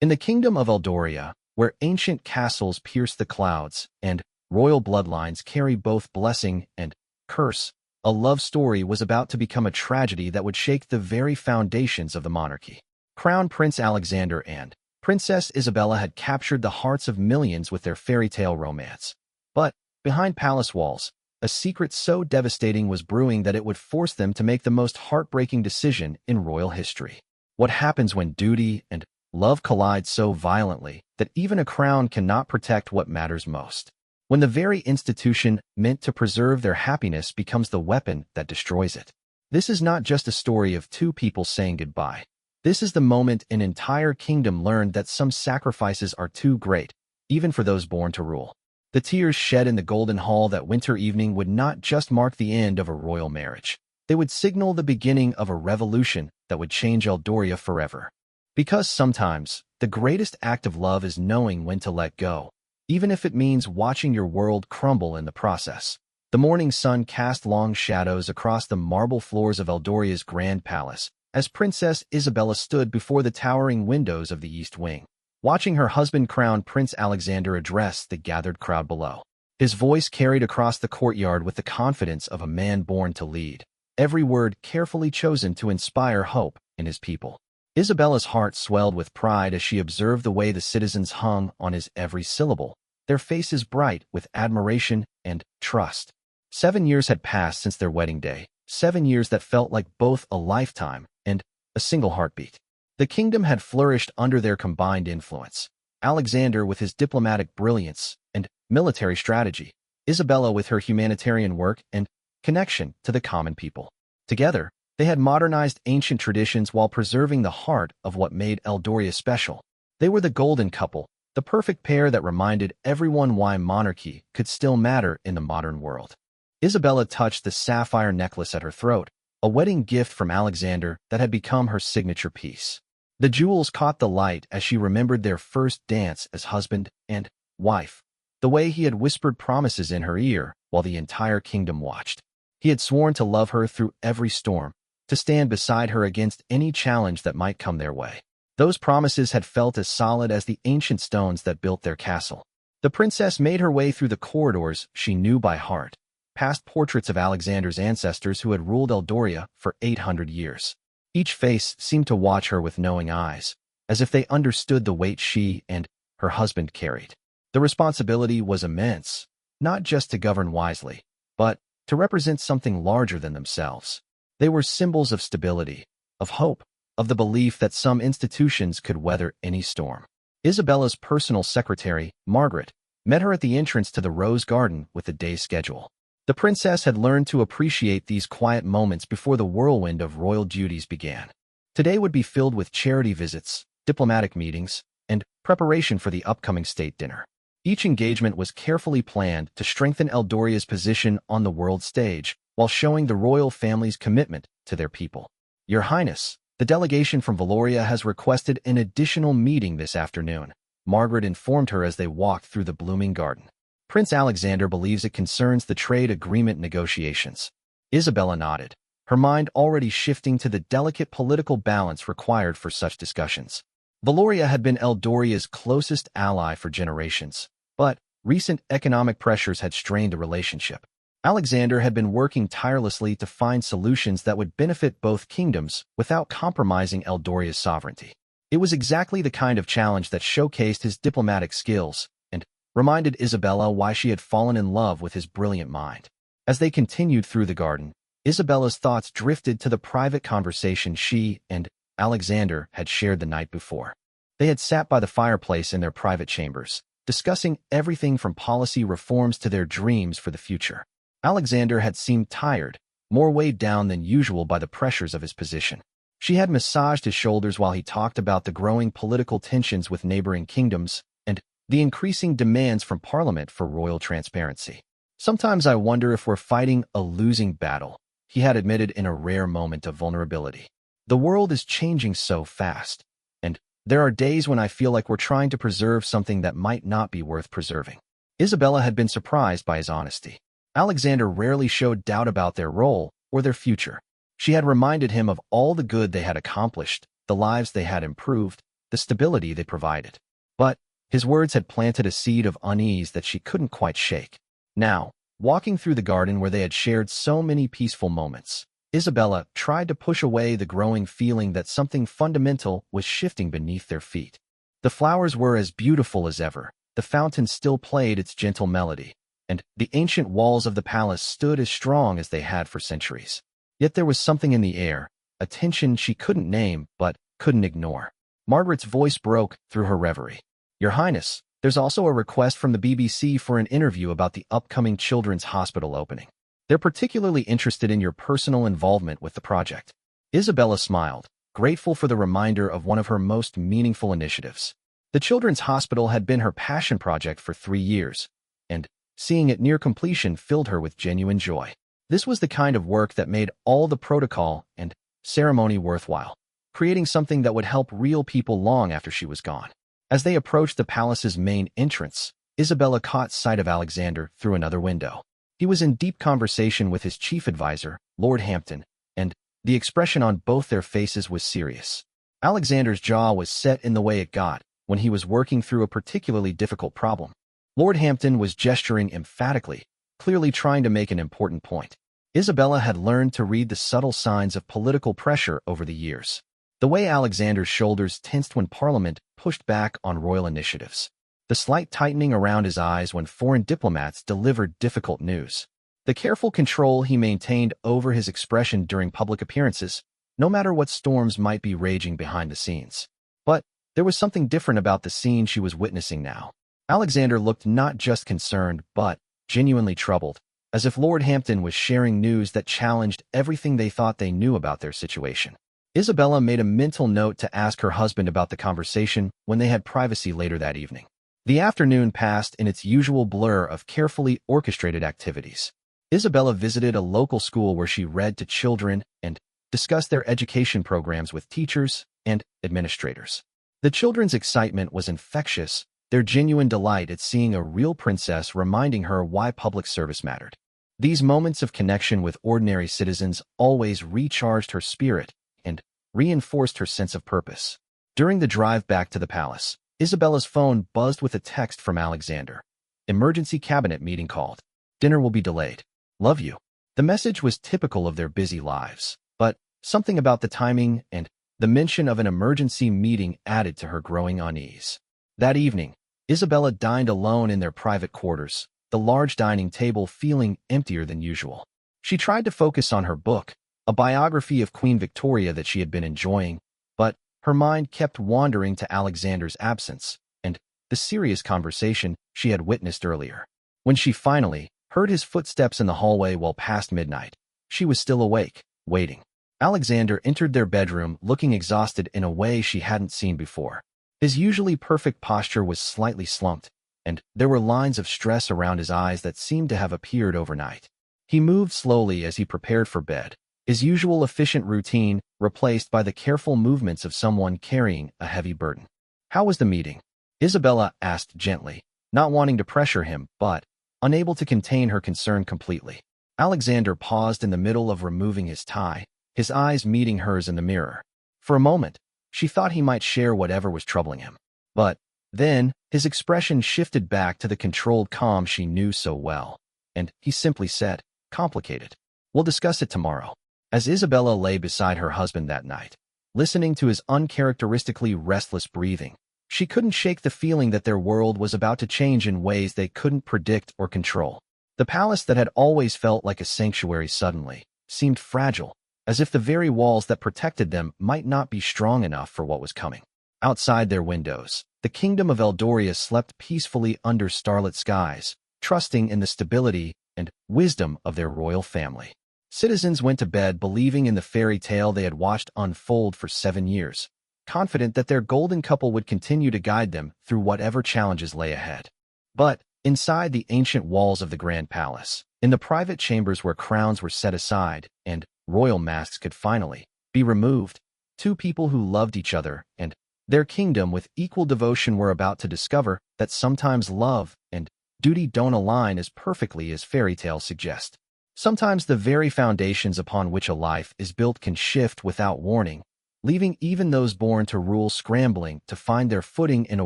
In the kingdom of Eldoria, where ancient castles pierce the clouds and royal bloodlines carry both blessing and curse, a love story was about to become a tragedy that would shake the very foundations of the monarchy. Crown Prince Alexander and Princess Isabella had captured the hearts of millions with their fairy tale romance. But behind palace walls, a secret so devastating was brewing that it would force them to make the most heartbreaking decision in royal history. What happens when duty and love collide so violently that even a crown cannot protect what matters most? When the very institution meant to preserve their happiness becomes the weapon that destroys it. This is not just a story of two people saying goodbye. This is the moment an entire kingdom learned that some sacrifices are too great, even for those born to rule. The tears shed in the Golden Hall that winter evening would not just mark the end of a royal marriage. They would signal the beginning of a revolution that would change Eldoria forever. Because sometimes, the greatest act of love is knowing when to let go, even if it means watching your world crumble in the process. The morning sun cast long shadows across the marble floors of Eldoria's grand palace, as Princess Isabella stood before the towering windows of the East Wing, watching her husband crown Prince Alexander address the gathered crowd below. His voice carried across the courtyard with the confidence of a man born to lead, every word carefully chosen to inspire hope in his people. Isabella's heart swelled with pride as she observed the way the citizens hung on his every syllable, their faces bright with admiration and trust. 7 years had passed since their wedding day, 7 years that felt like both a lifetime and a single heartbeat. The kingdom had flourished under their combined influence. Alexander with his diplomatic brilliance and military strategy, Isabella with her humanitarian work and connection to the common people. Together, they had modernized ancient traditions while preserving the heart of what made Eldoria special. They were the golden couple, the perfect pair that reminded everyone why monarchy could still matter in the modern world. Isabella touched the sapphire necklace at her throat, a wedding gift from Alexander that had become her signature piece. The jewels caught the light as she remembered their first dance as husband and wife, the way he had whispered promises in her ear while the entire kingdom watched. He had sworn to love her through every storm, to stand beside her against any challenge that might come their way. Those promises had felt as solid as the ancient stones that built their castle. The princess made her way through the corridors she knew by heart, past portraits of Alexander's ancestors who had ruled Eldoria for 800 years. Each face seemed to watch her with knowing eyes, as if they understood the weight she and her husband carried. The responsibility was immense, not just to govern wisely, but to represent something larger than themselves. They were symbols of stability, of hope, of the belief that some institutions could weather any storm. Isabella's personal secretary, Margaret, met her at the entrance to the Rose Garden with the day's schedule. The princess had learned to appreciate these quiet moments before the whirlwind of royal duties began. Today would be filled with charity visits, diplomatic meetings, and preparation for the upcoming state dinner. Each engagement was carefully planned to strengthen Eldoria's position on the world stage, while showing the royal family's commitment to their people. Your Highness, the delegation from Valoria has requested an additional meeting this afternoon, Margaret informed her as they walked through the blooming garden. Prince Alexander believes it concerns the trade agreement negotiations. Isabella nodded, her mind already shifting to the delicate political balance required for such discussions. Valoria had been Eldoria's closest ally for generations, but recent economic pressures had strained the relationship. Alexander had been working tirelessly to find solutions that would benefit both kingdoms without compromising Eldoria's sovereignty. It was exactly the kind of challenge that showcased his diplomatic skills and reminded Isabella why she had fallen in love with his brilliant mind. As they continued through the garden, Isabella's thoughts drifted to the private conversation she and Alexander had shared the night before. They had sat by the fireplace in their private chambers, discussing everything from policy reforms to their dreams for the future. Alexander had seemed tired, more weighed down than usual by the pressures of his position. She had massaged his shoulders while he talked about the growing political tensions with neighboring kingdoms and the increasing demands from Parliament for royal transparency. Sometimes I wonder if we're fighting a losing battle, he had admitted in a rare moment of vulnerability. The world is changing so fast, and there are days when I feel like we're trying to preserve something that might not be worth preserving. Isabella had been surprised by his honesty. Alexander rarely showed doubt about their role or their future. She had reminded him of all the good they had accomplished, the lives they had improved, the stability they provided. But his words had planted a seed of unease that she couldn't quite shake. Now, walking through the garden where they had shared so many peaceful moments, Isabella tried to push away the growing feeling that something fundamental was shifting beneath their feet. The flowers were as beautiful as ever, the fountain still played its gentle melody, and the ancient walls of the palace stood as strong as they had for centuries. Yet there was something in the air, a tension she couldn't name but couldn't ignore. Margaret's voice broke through her reverie. "Your Highness, there's also a request from the BBC for an interview about the upcoming children's hospital opening. They're particularly interested in your personal involvement with the project." Isabella smiled, grateful for the reminder of one of her most meaningful initiatives. The children's hospital had been her passion project for 3 years, and seeing it near completion filled her with genuine joy. This was the kind of work that made all the protocol and ceremony worthwhile, creating something that would help real people long after she was gone. As they approached the palace's main entrance, Isabella caught sight of Alexander through another window. He was in deep conversation with his chief advisor, Lord Hampton, and the expression on both their faces was serious. Alexander's jaw was set in the way it got when he was working through a particularly difficult problem. Lord Hampton was gesturing emphatically, clearly trying to make an important point. Isabella had learned to read the subtle signs of political pressure over the years. The way Alexander's shoulders tensed when Parliament pushed back on royal initiatives. The slight tightening around his eyes when foreign diplomats delivered difficult news. The careful control he maintained over his expression during public appearances, no matter what storms might be raging behind the scenes. But there was something different about the scene she was witnessing now. Alexander looked not just concerned, but genuinely troubled, as if Lord Hampton was sharing news that challenged everything they thought they knew about their situation. Isabella made a mental note to ask her husband about the conversation when they had privacy later that evening. The afternoon passed in its usual blur of carefully orchestrated activities. Isabella visited a local school where she read to children and discussed their education programs with teachers and administrators. The children's excitement was infectious, their genuine delight at seeing a real princess reminding her why public service mattered. These moments of connection with ordinary citizens always recharged her spirit and reinforced her sense of purpose. During the drive back to the palace, Isabella's phone buzzed with a text from Alexander. "Emergency cabinet meeting called. Dinner will be delayed. Love you." The message was typical of their busy lives, but something about the timing and the mention of an emergency meeting added to her growing unease. That evening, Isabella dined alone in their private quarters, the large dining table feeling emptier than usual. She tried to focus on her book, a biography of Queen Victoria that she had been enjoying, but her mind kept wandering to Alexander's absence and the serious conversation she had witnessed earlier. When she finally heard his footsteps in the hallway well past midnight, she was still awake, waiting. Alexander entered their bedroom looking exhausted in a way she hadn't seen before. His usually perfect posture was slightly slumped, and there were lines of stress around his eyes that seemed to have appeared overnight. He moved slowly as he prepared for bed, his usual efficient routine replaced by the careful movements of someone carrying a heavy burden. "How was the meeting?" Isabella asked gently, not wanting to pressure him, but unable to contain her concern completely. Alexander paused in the middle of removing his tie, his eyes meeting hers in the mirror. For a moment, she thought he might share whatever was troubling him. But then, his expression shifted back to the controlled calm she knew so well, and he simply said, "Complicated. We'll discuss it tomorrow." As Isabella lay beside her husband that night, listening to his uncharacteristically restless breathing, she couldn't shake the feeling that their world was about to change in ways they couldn't predict or control. The palace that had always felt like a sanctuary suddenly seemed fragile, as if the very walls that protected them might not be strong enough for what was coming. Outside their windows, the kingdom of Eldoria slept peacefully under starlit skies, trusting in the stability and wisdom of their royal family. Citizens went to bed believing in the fairy tale they had watched unfold for 7 years, confident that their golden couple would continue to guide them through whatever challenges lay ahead. But inside the ancient walls of the grand palace, in the private chambers where crowns were set aside and royal masks could finally be removed, 2 people who loved each other and their kingdom with equal devotion were about to discover that sometimes love and duty don't align as perfectly as fairy tales suggest. Sometimes the very foundations upon which a life is built can shift without warning, leaving even those born to rule scrambling to find their footing in a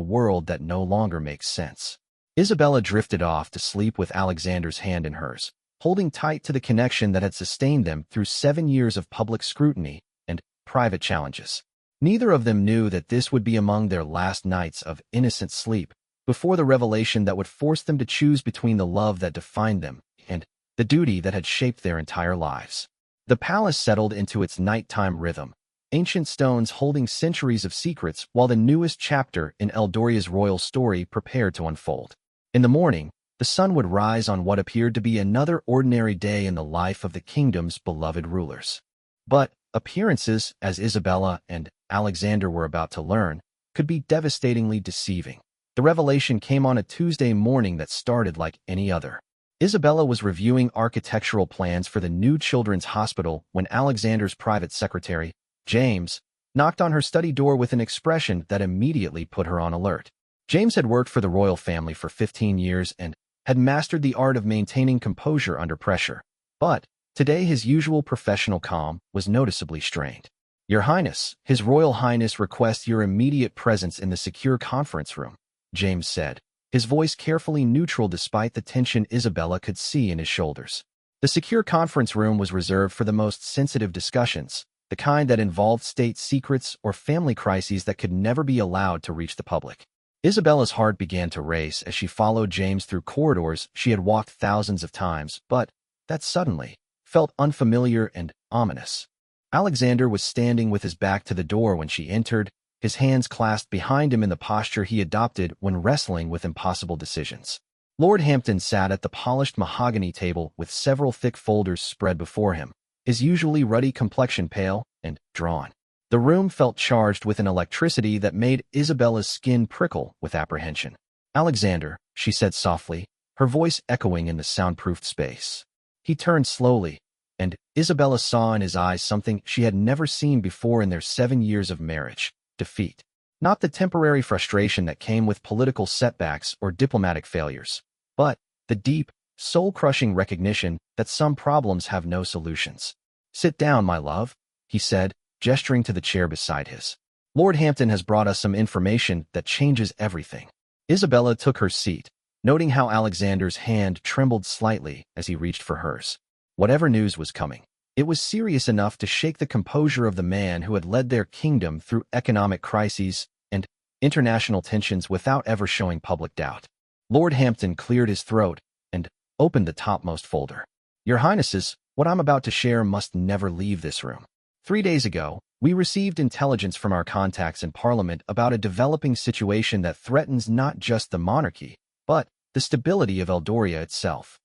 world that no longer makes sense. Isabella drifted off to sleep with Alexander's hand in hers, holding tight to the connection that had sustained them through 7 years of public scrutiny and private challenges. Neither of them knew that this would be among their last nights of innocent sleep, before the revelation that would force them to choose between the love that defined them and the duty that had shaped their entire lives. The palace settled into its nighttime rhythm, ancient stones holding centuries of secrets while the newest chapter in Eldoria's royal story prepared to unfold. In the morning, the sun would rise on what appeared to be another ordinary day in the life of the kingdom's beloved rulers. But appearances, as Isabella and Alexander were about to learn, could be devastatingly deceiving. The revelation came on a Tuesday morning that started like any other. Isabella was reviewing architectural plans for the new children's hospital when Alexander's private secretary, James, knocked on her study door with an expression that immediately put her on alert. James had worked for the royal family for 15 years and had mastered the art of maintaining composure under pressure. But today his usual professional calm was noticeably strained. "Your Highness, His Royal Highness requests your immediate presence in the secure conference room," James said, his voice carefully neutral despite the tension Isabella could see in his shoulders. The secure conference room was reserved for the most sensitive discussions, the kind that involved state secrets or family crises that could never be allowed to reach the public. Isabella's heart began to race as she followed James through corridors she had walked thousands of times, but that suddenly felt unfamiliar and ominous. Alexander was standing with his back to the door when she entered, his hands clasped behind him in the posture he adopted when wrestling with impossible decisions. Lord Hampton sat at the polished mahogany table with several thick folders spread before him, his usually ruddy complexion pale and drawn. The room felt charged with an electricity that made Isabella's skin prickle with apprehension. "Alexander," she said softly, her voice echoing in the soundproofed space. He turned slowly, and Isabella saw in his eyes something she had never seen before in their 7 years of marriage: defeat. Not the temporary frustration that came with political setbacks or diplomatic failures, but the deep, soul-crushing recognition that some problems have no solutions. "Sit down, my love," he said, gesturing to the chair beside his. "Lord Hampton has brought us some information that changes everything." Isabella took her seat, noting how Alexander's hand trembled slightly as he reached for hers. Whatever news was coming, it was serious enough to shake the composure of the man who had led their kingdom through economic crises and international tensions without ever showing public doubt. Lord Hampton cleared his throat and opened the topmost folder. "Your Highnesses, what I'm about to share must never leave this room. 3 days ago, we received intelligence from our contacts in Parliament about a developing situation that threatens not just the monarchy, but the stability of Eldoria itself."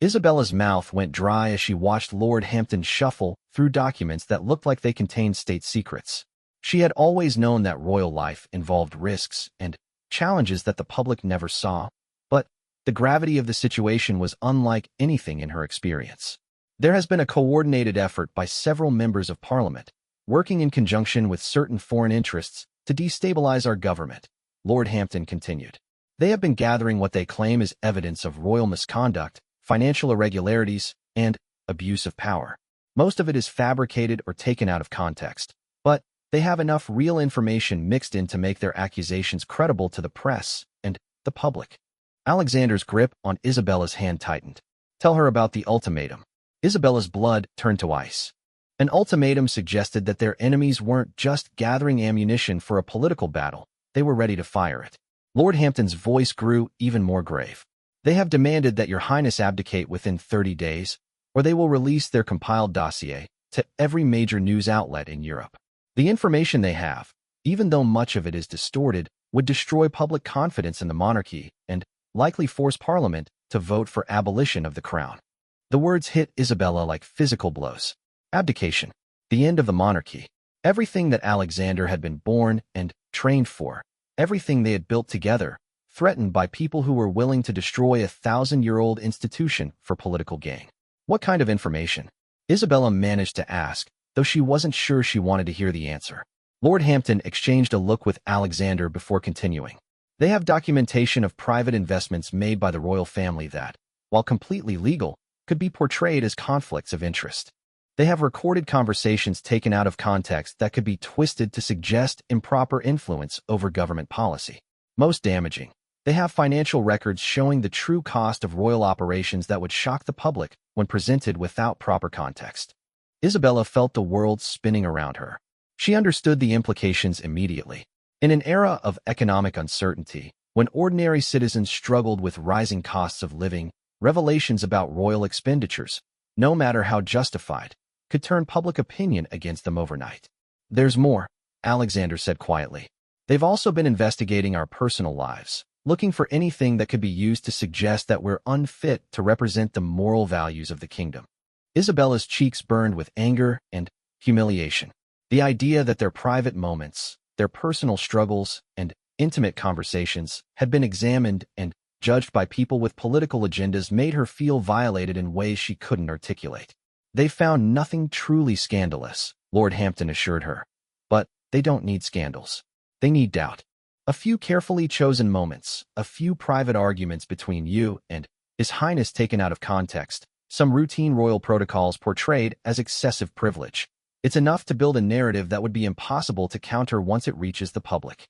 Isabella's mouth went dry as she watched Lord Hampton shuffle through documents that looked like they contained state secrets. She had always known that royal life involved risks and challenges that the public never saw, but the gravity of the situation was unlike anything in her experience. "There has been a coordinated effort by several members of Parliament, working in conjunction with certain foreign interests, to destabilize our government," Lord Hampton continued. "They have been gathering what they claim is evidence of royal misconduct, financial irregularities, and abuse of power. Most of it is fabricated or taken out of context, but they have enough real information mixed in to make their accusations credible to the press and the public." Alexander's grip on Isabella's hand tightened. "Tell her about the ultimatum." Isabella's blood turned to ice. An ultimatum suggested that their enemies weren't just gathering ammunition for a political battle, they were ready to fire it. Lord Hampton's voice grew even more grave. "They have demanded that your Highness abdicate within 30 days, or they will release their compiled dossier to every major news outlet in Europe. The information they have, even though much of it is distorted, would destroy public confidence in the monarchy and likely force Parliament to vote for abolition of the crown." The words hit Isabella like physical blows. Abdication. The end of the monarchy. Everything that Alexander had been born and trained for. Everything they had built together, threatened by people who were willing to destroy a 1,000-year-old institution for political gain. What kind of information? Isabella managed to ask, though she wasn't sure she wanted to hear the answer. Lord Hampton exchanged a look with Alexander before continuing. "They have documentation of private investments made by the royal family that, while completely legal, could be portrayed as conflicts of interest. They have recorded conversations taken out of context that could be twisted to suggest improper influence over government policy. Most damaging, they have financial records showing the true cost of royal operations that would shock the public when presented without proper context. Isabella felt the world spinning around her. She understood the implications immediately. In an era of economic uncertainty, when ordinary citizens struggled with rising costs of living, revelations about royal expenditures, no matter how justified, could turn public opinion against them overnight. "There's more," Alexander said quietly. "They've also been investigating our personal lives, looking for anything that could be used to suggest that we're unfit to represent the moral values of the kingdom." Isabella's cheeks burned with anger and humiliation. The idea that their private moments, their personal struggles, and intimate conversations had been examined and judged by people with political agendas made her feel violated in ways she couldn't articulate. "They found nothing truly scandalous," Lord Hampton assured her. "But they don't need scandals. They need doubt. A few carefully chosen moments, a few private arguments between you and His Highness taken out of context, some routine royal protocols portrayed as excessive privilege. It's enough to build a narrative that would be impossible to counter once it reaches the public."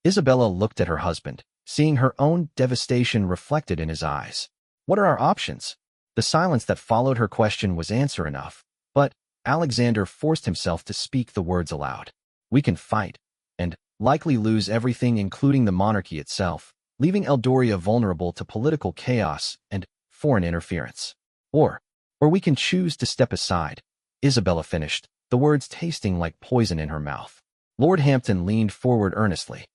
Isabella looked at her husband, seeing her own devastation reflected in his eyes. "What are our options?" The silence that followed her question was answer enough, but Alexander forced himself to speak the words aloud. "We can fight, and likely lose everything including the monarchy itself, leaving Eldoria vulnerable to political chaos and foreign interference. Or we can choose to step aside," Isabella finished, the words tasting like poison in her mouth. Lord Hampton leaned forward earnestly.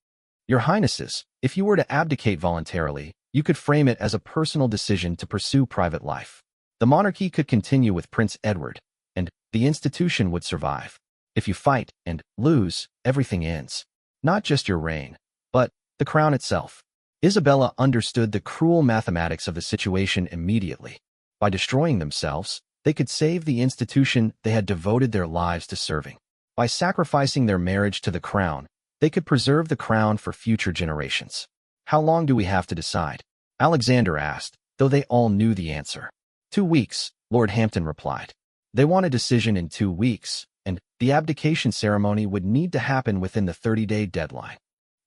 "Your Highnesses, if you were to abdicate voluntarily, you could frame it as a personal decision to pursue private life. The monarchy could continue with Prince Edward, and the institution would survive. If you fight and lose, everything ends. Not just your reign, but the crown itself." Isabella understood the cruel mathematics of the situation immediately. By destroying themselves, they could save the institution they had devoted their lives to serving. By sacrificing their marriage to the crown, they could preserve the crown for future generations. "How long do we have to decide?" Alexander asked, though they all knew the answer. 2 weeks, Lord Hampton replied. They want a decision in 2 weeks, and the abdication ceremony would need to happen within the 30-day deadline.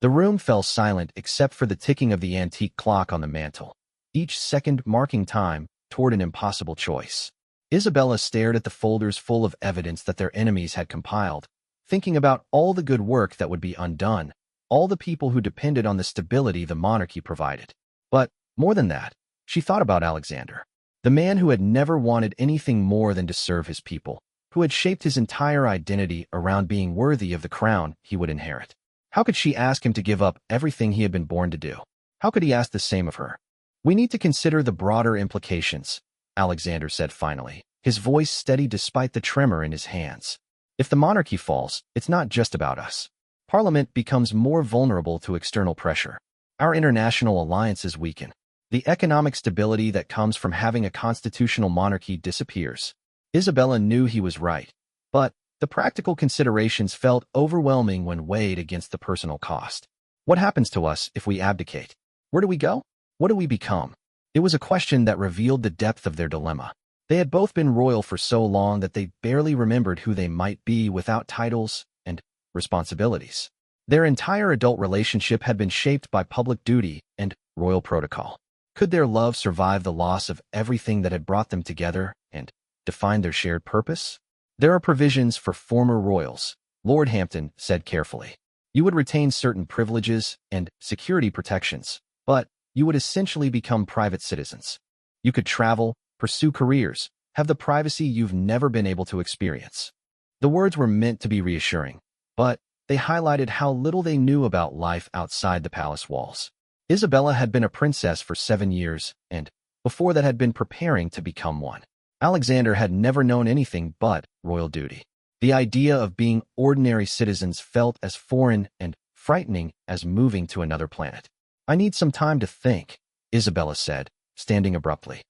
The room fell silent except for the ticking of the antique clock on the mantel, each second marking time toward an impossible choice. Isabella stared at the folders full of evidence that their enemies had compiled, thinking about all the good work that would be undone, all the people who depended on the stability the monarchy provided. But, more than that, she thought about Alexander, the man who had never wanted anything more than to serve his people, who had shaped his entire identity around being worthy of the crown he would inherit. How could she ask him to give up everything he had been born to do? How could he ask the same of her? "We need to consider the broader implications," Alexander said finally, his voice steady despite the tremor in his hands. "If the monarchy falls, it's not just about us. Parliament becomes more vulnerable to external pressure. Our international alliances weaken. The economic stability that comes from having a constitutional monarchy disappears." Isabella knew he was right, but the practical considerations felt overwhelming when weighed against the personal cost. What happens to us if we abdicate? Where do we go? What do we become? It was a question that revealed the depth of their dilemma. They had both been royal for so long that they barely remembered who they might be without titles and responsibilities. Their entire adult relationship had been shaped by public duty and royal protocol. Could their love survive the loss of everything that had brought them together and defined their shared purpose? "There are provisions for former royals," Lord Hampton said carefully. "You would retain certain privileges and security protections, but you would essentially become private citizens. You could travel, pursue careers, have the privacy you've never been able to experience." The words were meant to be reassuring, but they highlighted how little they knew about life outside the palace walls. Isabella had been a princess for 7 years, and before that had been preparing to become one. Alexander had never known anything but royal duty. The idea of being ordinary citizens felt as foreign and frightening as moving to another planet. "I need some time to think," Isabella said, standing abruptly.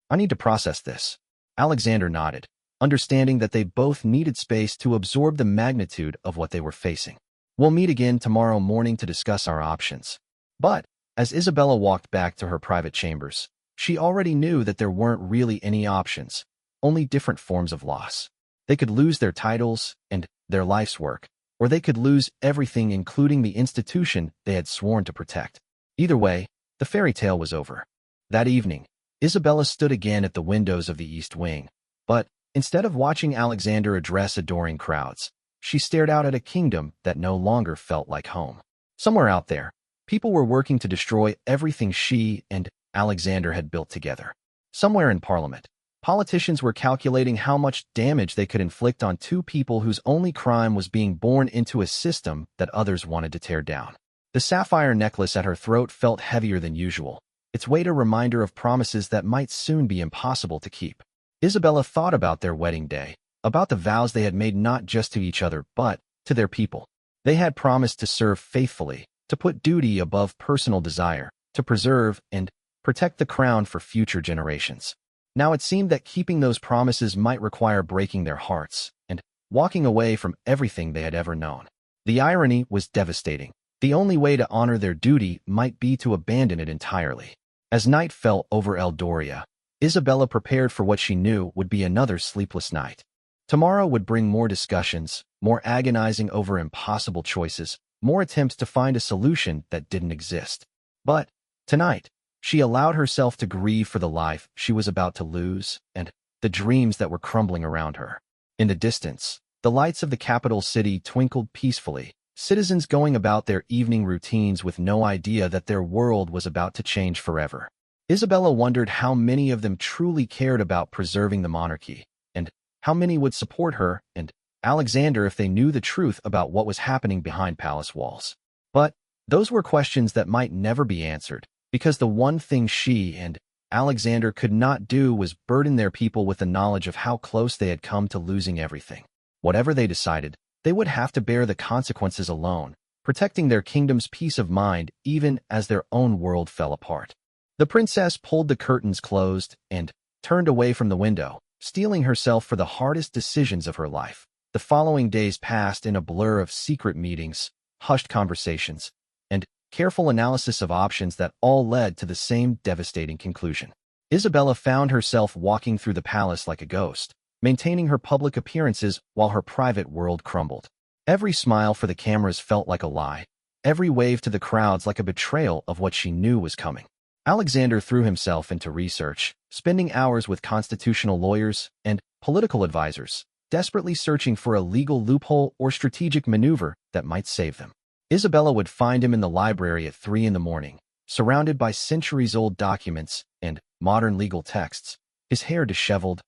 I need to process this." Alexander nodded, understanding that they both needed space to absorb the magnitude of what they were facing. "We'll meet again tomorrow morning to discuss our options." But, as Isabella walked back to her private chambers, she already knew that there weren't really any options, only different forms of loss. They could lose their titles and their life's work, or they could lose everything including the institution they had sworn to protect. Either way, the fairy tale was over. That evening, Isabella stood again at the windows of the East Wing, but instead of watching Alexander address adoring crowds, she stared out at a kingdom that no longer felt like home. Somewhere out there, people were working to destroy everything she and Alexander had built together. Somewhere in Parliament, politicians were calculating how much damage they could inflict on two people whose only crime was being born into a system that others wanted to tear down. The sapphire necklace at her throat felt heavier than usual, its weight a reminder of promises that might soon be impossible to keep. Isabella thought about their wedding day, about the vows they had made not just to each other but to their people. They had promised to serve faithfully, to put duty above personal desire, to preserve and protect the crown for future generations. Now it seemed that keeping those promises might require breaking their hearts and walking away from everything they had ever known. The irony was devastating. The only way to honor their duty might be to abandon it entirely. As night fell over Eldoria, Isabella prepared for what she knew would be another sleepless night. Tomorrow would bring more discussions, more agonizing over impossible choices, more attempts to find a solution that didn't exist. But tonight, she allowed herself to grieve for the life she was about to lose and the dreams that were crumbling around her. In the distance, the lights of the capital city twinkled peacefully, citizens going about their evening routines with no idea that their world was about to change forever. Isabella wondered how many of them truly cared about preserving the monarchy, and how many would support her and Alexander if they knew the truth about what was happening behind palace walls. But those were questions that might never be answered, because the one thing she and Alexander could not do was burden their people with the knowledge of how close they had come to losing everything. Whatever they decided, they would have to bear the consequences alone, protecting their kingdom's peace of mind even as their own world fell apart. The princess pulled the curtains closed and turned away from the window, steeling herself for the hardest decisions of her life. The following days passed in a blur of secret meetings, hushed conversations, and careful analysis of options that all led to the same devastating conclusion. Isabella found herself walking through the palace like a ghost, maintaining her public appearances while her private world crumbled. Every smile for the cameras felt like a lie, every wave to the crowds like a betrayal of what she knew was coming. Alexander threw himself into research, spending hours with constitutional lawyers and political advisors, desperately searching for a legal loophole or strategic maneuver that might save them. Isabella would find him in the library at 3 a.m, surrounded by centuries-old documents and modern legal texts, his hair disheveled,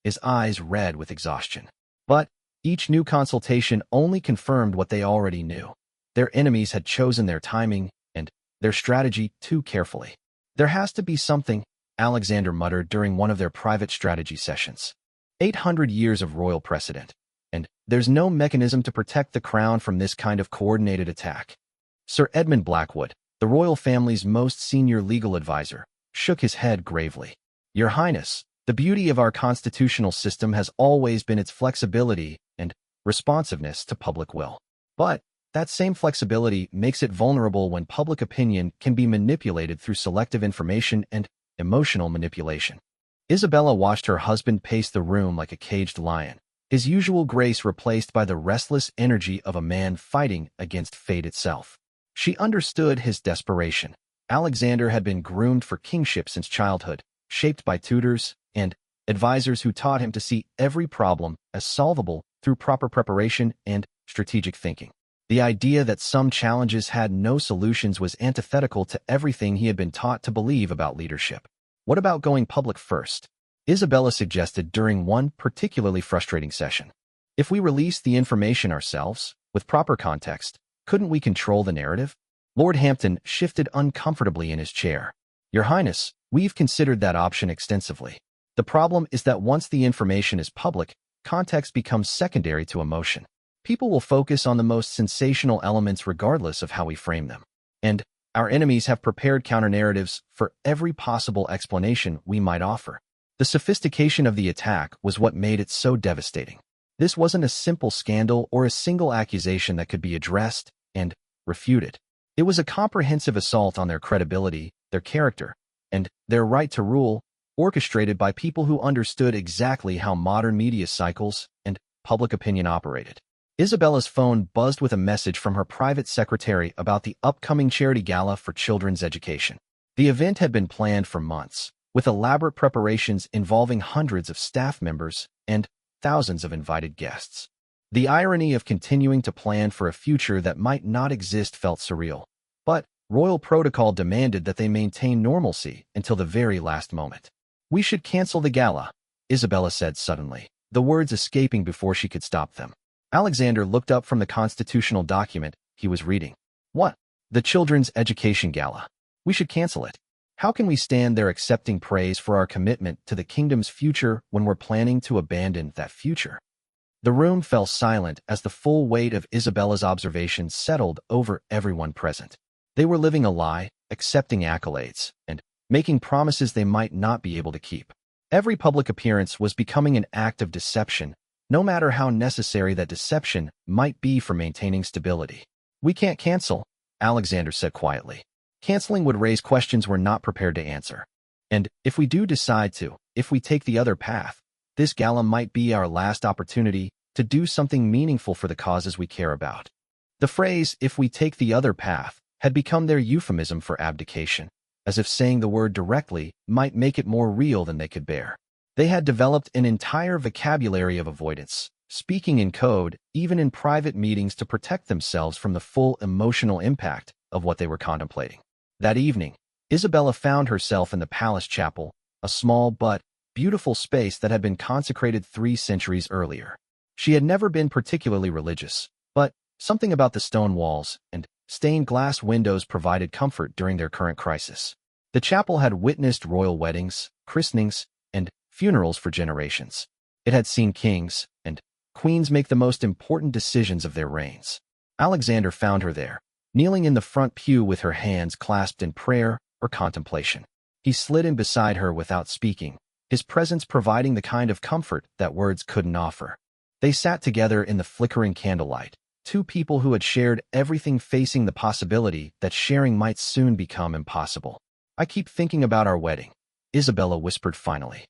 his eyes red with exhaustion. But each new consultation only confirmed what they already knew. Their enemies had chosen their timing and their strategy too carefully. There has to be something, Alexander muttered during one of their private strategy sessions. 800 years of royal precedent, and there's no mechanism to protect the crown from this kind of coordinated attack. Sir Edmund Blackwood, the royal family's most senior legal advisor, shook his head gravely. Your Highness, the beauty of our constitutional system has always been its flexibility and responsiveness to public will. But that same flexibility makes it vulnerable when public opinion can be manipulated through selective information and emotional manipulation. Isabella watched her husband pace the room like a caged lion, his usual grace replaced by the restless energy of a man fighting against fate itself. She understood his desperation. Alexander had been groomed for kingship since childhood, shaped by tutors and advisors who taught him to see every problem as solvable through proper preparation and strategic thinking. The idea that some challenges had no solutions was antithetical to everything he had been taught to believe about leadership. What about going public first? Isabella suggested during one particularly frustrating session. If we release the information ourselves, with proper context, couldn't we control the narrative? Lord Hampton shifted uncomfortably in his chair. Your Highness, we've considered that option extensively. The problem is that once the information is public, context becomes secondary to emotion. People will focus on the most sensational elements regardless of how we frame them. And our enemies have prepared counter-narratives for every possible explanation we might offer. The sophistication of the attack was what made it so devastating. This wasn't a simple scandal or a single accusation that could be addressed and refuted. It was a comprehensive assault on their credibility, their character, and their right to rule orchestrated by people who understood exactly how modern media cycles and public opinion operated. Isabella's phone buzzed with a message from her private secretary about the upcoming charity gala for children's education. The event had been planned for months, with elaborate preparations involving hundreds of staff members and thousands of invited guests. The irony of continuing to plan for a future that might not exist felt surreal, but royal protocol demanded that they maintain normalcy until the very last moment. "We should cancel the gala," Isabella said suddenly, the words escaping before she could stop them. Alexander looked up from the constitutional document he was reading. "What? The children's education gala. We should cancel it. How can we stand there accepting praise for our commitment to the kingdom's future when we're planning to abandon that future?" The room fell silent as the full weight of Isabella's observations settled over everyone present. They were living a lie, accepting accolades, and making promises they might not be able to keep. Every public appearance was becoming an act of deception, no matter how necessary that deception might be for maintaining stability. "We can't cancel," Alexander said quietly. "Canceling would raise questions we're not prepared to answer. And if we do decide to, if we take the other path, this gala might be our last opportunity to do something meaningful for the causes we care about." The phrase, "if we take the other path," had become their euphemism for abdication, as if saying the word directly might make it more real than they could bear. They had developed an entire vocabulary of avoidance, speaking in code, even in private meetings, to protect themselves from the full emotional impact of what they were contemplating. That evening, Isabella found herself in the palace chapel, a small but beautiful space that had been consecrated 3 centuries earlier. She had never been particularly religious, but something about the stone walls and stained glass windows provided comfort during their current crisis. The chapel had witnessed royal weddings, christenings, and funerals for generations. It had seen kings and queens make the most important decisions of their reigns. Alexander found her there, kneeling in the front pew with her hands clasped in prayer or contemplation. He slid in beside her without speaking, his presence providing the kind of comfort that words couldn't offer. They sat together in the flickering candlelight, 2 people who had shared everything, facing the possibility that sharing might soon become impossible. "I keep thinking about our wedding," Isabella whispered finally.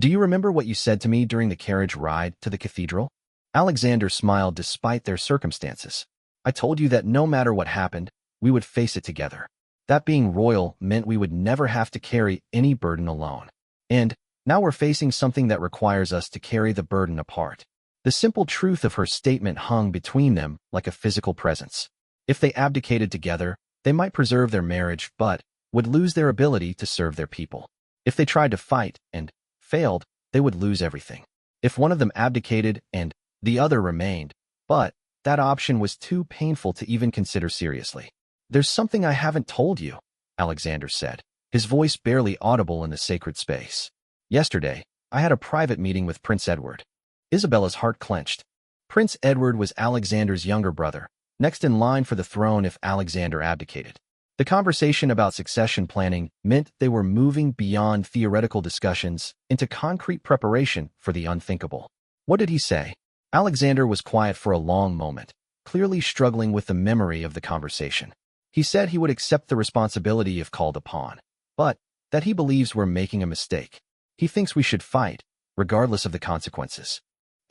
"Do you remember what you said to me during the carriage ride to the cathedral?" Alexander smiled despite their circumstances. "I told you that no matter what happened, we would face it together. That being royal meant we would never have to carry any burden alone. And now we're facing something that requires us to carry the burden apart." The simple truth of her statement hung between them like a physical presence. If they abdicated together, they might preserve their marriage but would lose their ability to serve their people. If they tried to fight and failed, they would lose everything. If one of them abdicated and the other remained, but that option was too painful to even consider seriously. "There's something I haven't told you," Alexander said, his voice barely audible in the sacred space. "Yesterday, I had a private meeting with Prince Edward." Isabella's heart clenched. Prince Edward was Alexander's younger brother, next in line for the throne if Alexander abdicated. The conversation about succession planning meant they were moving beyond theoretical discussions into concrete preparation for the unthinkable. "What did he say?" Alexander was quiet for a long moment, clearly struggling with the memory of the conversation. "He said he would accept the responsibility if called upon, but that he believes we're making a mistake. He thinks we should fight, regardless of the consequences."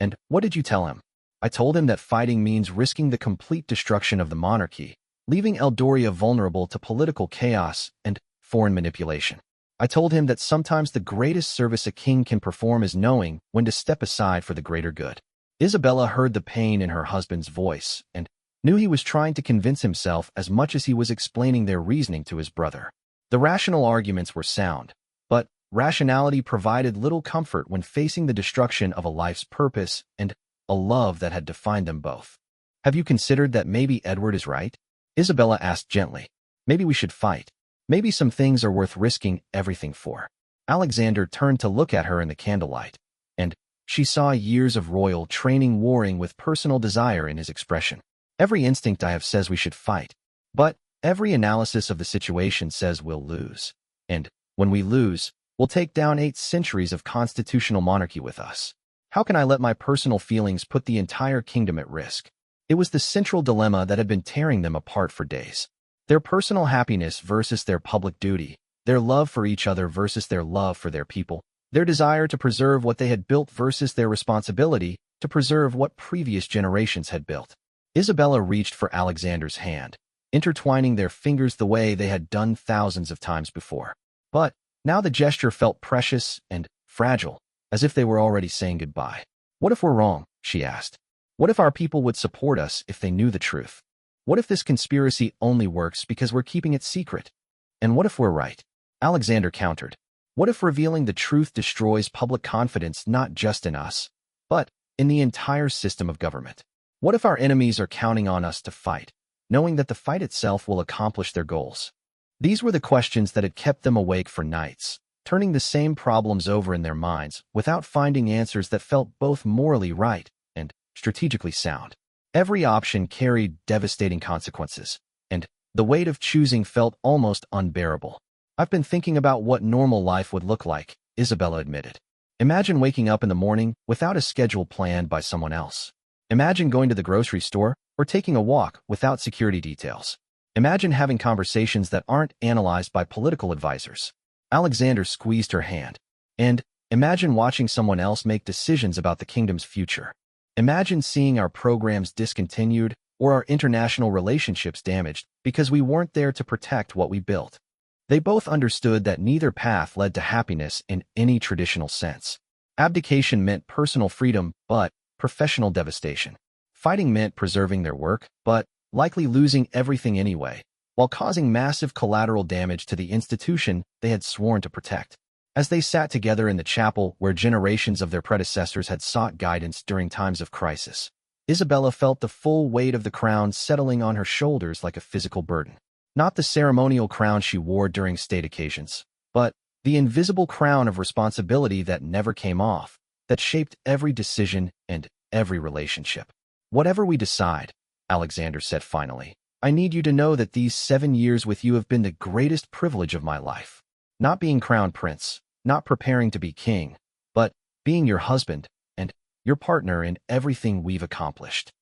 "And what did you tell him?" "I told him that fighting means risking the complete destruction of the monarchy, leaving Eldoria vulnerable to political chaos and foreign manipulation. I told him that sometimes the greatest service a king can perform is knowing when to step aside for the greater good." Isabella heard the pain in her husband's voice and knew he was trying to convince himself as much as he was explaining their reasoning to his brother. The rational arguments were sound, but rationality provided little comfort when facing the destruction of a life's purpose and a love that had defined them both. "Have you considered that maybe Edward is right?" Isabella asked gently. "Maybe we should fight. Maybe some things are worth risking everything for." Alexander turned to look at her in the candlelight, and she saw years of royal training warring with personal desire in his expression. "Every instinct I have says we should fight, but every analysis of the situation says we'll lose. And when we lose, we'll take down 8 centuries of constitutional monarchy with us. How can I let my personal feelings put the entire kingdom at risk?" It was the central dilemma that had been tearing them apart for days. Their personal happiness versus their public duty, their love for each other versus their love for their people, their desire to preserve what they had built versus their responsibility to preserve what previous generations had built. Isabella reached for Alexander's hand, intertwining their fingers the way they had done thousands of times before. But now the gesture felt precious and fragile, as if they were already saying goodbye. "What if we're wrong?" she asked. "What if our people would support us if they knew the truth? What if this conspiracy only works because we're keeping it secret? And what if we're right?" Alexander countered. "What if revealing the truth destroys public confidence not just in us, but in the entire system of government? What if our enemies are counting on us to fight, knowing that the fight itself will accomplish their goals?" These were the questions that had kept them awake for nights, turning the same problems over in their minds without finding answers that felt both morally right and strategically sound. Every option carried devastating consequences, and the weight of choosing felt almost unbearable. "I've been thinking about what normal life would look like," Isabella admitted. "Imagine waking up in the morning without a schedule planned by someone else. Imagine going to the grocery store or taking a walk without security details. Imagine having conversations that aren't analyzed by political advisors." Alexander squeezed her hand. "And imagine watching someone else make decisions about the kingdom's future. Imagine seeing our programs discontinued or our international relationships damaged because we weren't there to protect what we built." They both understood that neither path led to happiness in any traditional sense. Abdication meant personal freedom, but professional devastation. Fighting meant preserving their work, but likely losing everything anyway, while causing massive collateral damage to the institution they had sworn to protect. As they sat together in the chapel where generations of their predecessors had sought guidance during times of crisis, Isabella felt the full weight of the crown settling on her shoulders like a physical burden. Not the ceremonial crown she wore during state occasions, but the invisible crown of responsibility that never came off, that shaped every decision and every relationship. "Whatever we decide," Alexander said finally, "I need you to know that these 7 years with you have been the greatest privilege of my life. Not being crown prince, not preparing to be king, but being your husband and your partner in everything we've accomplished."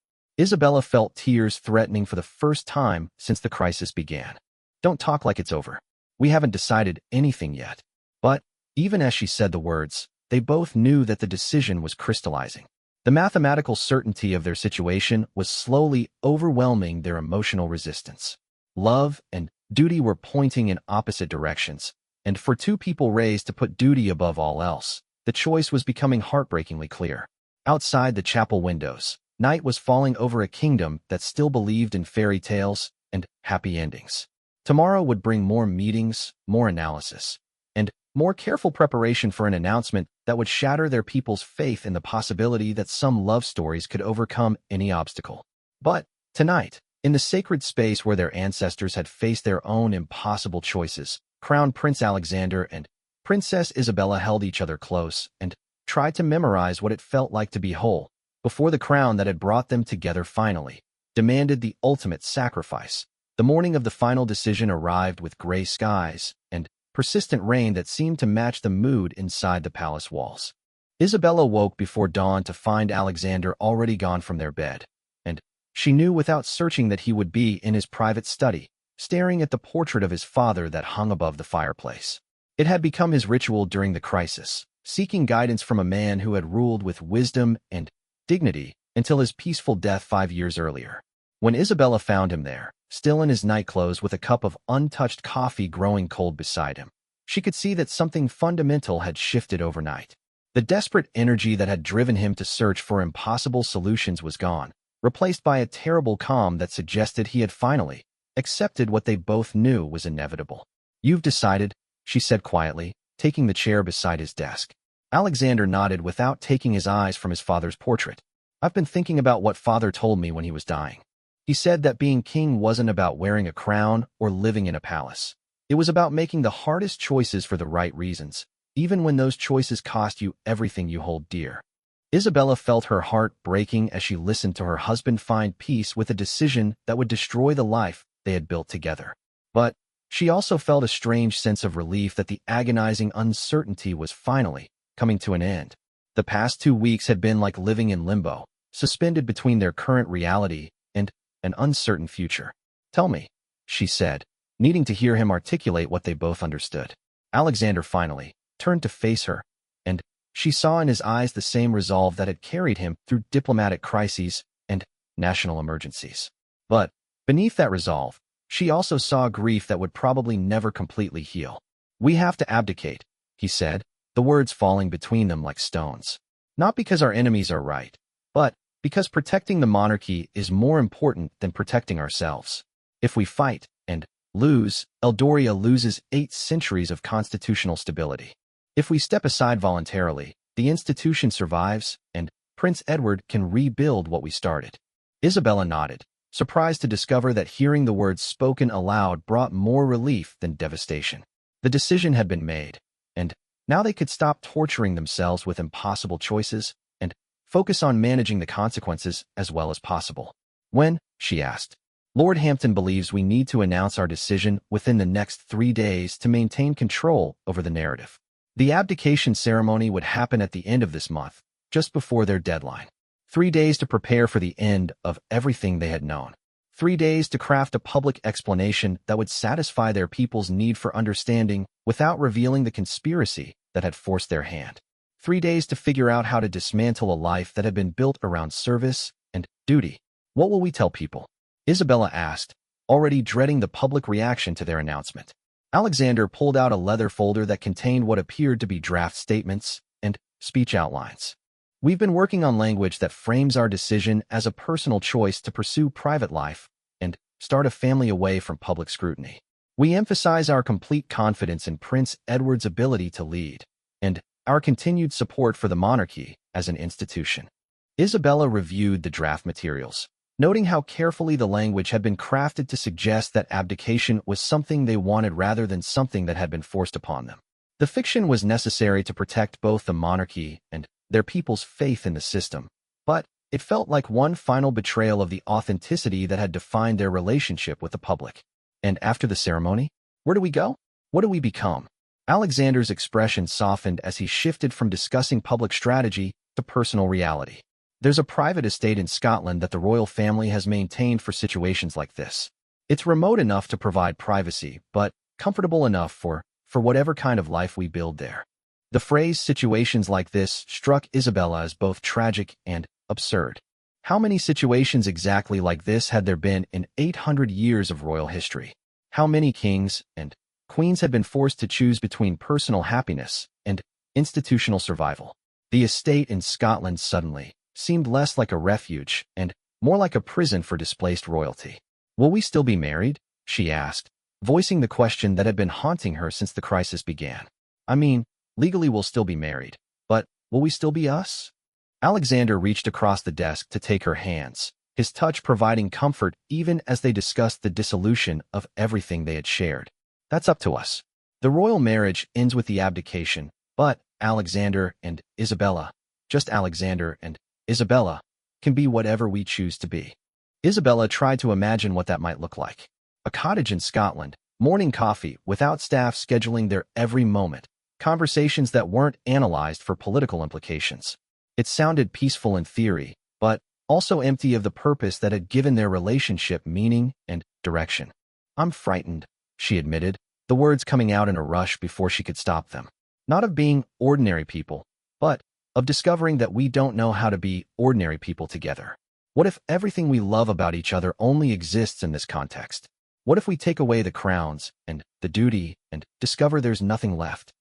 Isabella felt tears threatening for the first time since the crisis began. "Don't talk like it's over. We haven't decided anything yet." But even as she said the words, they both knew that the decision was crystallizing. The mathematical certainty of their situation was slowly overwhelming their emotional resistance. Love and duty were pointing in opposite directions, and for two people raised to put duty above all else, the choice was becoming heartbreakingly clear. Outside the chapel windows, night was falling over a kingdom that still believed in fairy tales and happy endings. Tomorrow would bring more meetings, more analysis, and more careful preparation for an announcement that would shatter their people's faith in the possibility that some love stories could overcome any obstacle. But tonight, in the sacred space where their ancestors had faced their own impossible choices, Crown Prince Alexander and Princess Isabella held each other close and tried to memorize what it felt like to be whole before the crown that had brought them together finally demanded the ultimate sacrifice. The morning of the final decision arrived with gray skies and persistent rain that seemed to match the mood inside the palace walls. Isabella woke before dawn to find Alexander already gone from their bed, and she knew without searching that he would be in his private study, staring at the portrait of his father that hung above the fireplace. It had become his ritual during the crisis, seeking guidance from a man who had ruled with wisdom and dignity until his peaceful death 5 years earlier. When Isabella found him there, still in his nightclothes with a cup of untouched coffee growing cold beside him, she could see that something fundamental had shifted overnight. The desperate energy that had driven him to search for impossible solutions was gone, replaced by a terrible calm that suggested he had finally accepted what they both knew was inevitable. "You've decided," she said quietly, taking the chair beside his desk. Alexander nodded without taking his eyes from his father's portrait. "I've been thinking about what father told me when he was dying. He said that being king wasn't about wearing a crown or living in a palace. It was about making the hardest choices for the right reasons, even when those choices cost you everything you hold dear." Isabella felt her heart breaking as she listened to her husband find peace with a decision that would destroy the life they had built together. But she also felt a strange sense of relief that the agonizing uncertainty was finally coming to an end. The past 2 weeks had been like living in limbo, suspended between their current reality and an uncertain future. "Tell me," she said, needing to hear him articulate what they both understood. Alexander finally turned to face her, and she saw in his eyes the same resolve that had carried him through diplomatic crises and national emergencies. But beneath that resolve, she also saw grief that would probably never completely heal. "We have to abdicate," he said, the words falling between them like stones. "Not because our enemies are right, but because protecting the monarchy is more important than protecting ourselves. If we fight and lose, Eldoria loses 8 centuries of constitutional stability. If we step aside voluntarily, the institution survives, and Prince Edward can rebuild what we started." Isabella nodded, surprised to discover that hearing the words spoken aloud brought more relief than devastation. The decision had been made, and now they could stop torturing themselves with impossible choices and focus on managing the consequences as well as possible. "When?" she asked. "Lord Hampton believes we need to announce our decision within the next 3 days to maintain control over the narrative. The abdication ceremony would happen at the end of this month, just before their deadline. 3 days to prepare for the end of everything they had known. 3 days to craft a public explanation that would satisfy their people's need for understanding without revealing the conspiracy that had forced their hand. 3 days to figure out how to dismantle a life that had been built around service and duty." "What will we tell people?" Isabella asked, already dreading the public reaction to their announcement. Alexander pulled out a leather folder that contained what appeared to be draft statements and speech outlines. "We've been working on language that frames our decision as a personal choice to pursue private life and start a family away from public scrutiny. We emphasize our complete confidence in Prince Edward's ability to lead, and our continued support for the monarchy as an institution." Isabella reviewed the draft materials, noting how carefully the language had been crafted to suggest that abdication was something they wanted rather than something that had been forced upon them. The fiction was necessary to protect both the monarchy and their people's faith in the system, but it felt like one final betrayal of the authenticity that had defined their relationship with the public. "And after the ceremony? Where do we go? What do we become?" Alexander's expression softened as he shifted from discussing public strategy to personal reality. "There's a private estate in Scotland that the royal family has maintained for situations like this. It's remote enough to provide privacy, but comfortable enough for whatever kind of life we build there." The phrase "situations like this" struck Isabella as both tragic and absurd. How many situations exactly like this had there been in 800 years of royal history? How many kings and queens had been forced to choose between personal happiness and institutional survival? The estate in Scotland suddenly seemed less like a refuge and more like a prison for displaced royalty. "Will we still be married?" she asked, voicing the question that had been haunting her since the crisis began. "I mean, legally we'll still be married, but will we still be us?" Alexander reached across the desk to take her hands, his touch providing comfort even as they discussed the dissolution of everything they had shared. "That's up to us. The royal marriage ends with the abdication, but Alexander and Isabella, just Alexander and Isabella, can be whatever we choose to be." Isabella tried to imagine what that might look like. A cottage in Scotland, morning coffee without staff scheduling their every moment, conversations that weren't analyzed for political implications. It sounded peaceful in theory, but also empty of the purpose that had given their relationship meaning and direction. "I'm frightened," she admitted, the words coming out in a rush before she could stop them. "Not of being ordinary people, but of discovering that we don't know how to be ordinary people together. What if everything we love about each other only exists in this context? What if we take away the crowns and the duty and discover there's nothing left?"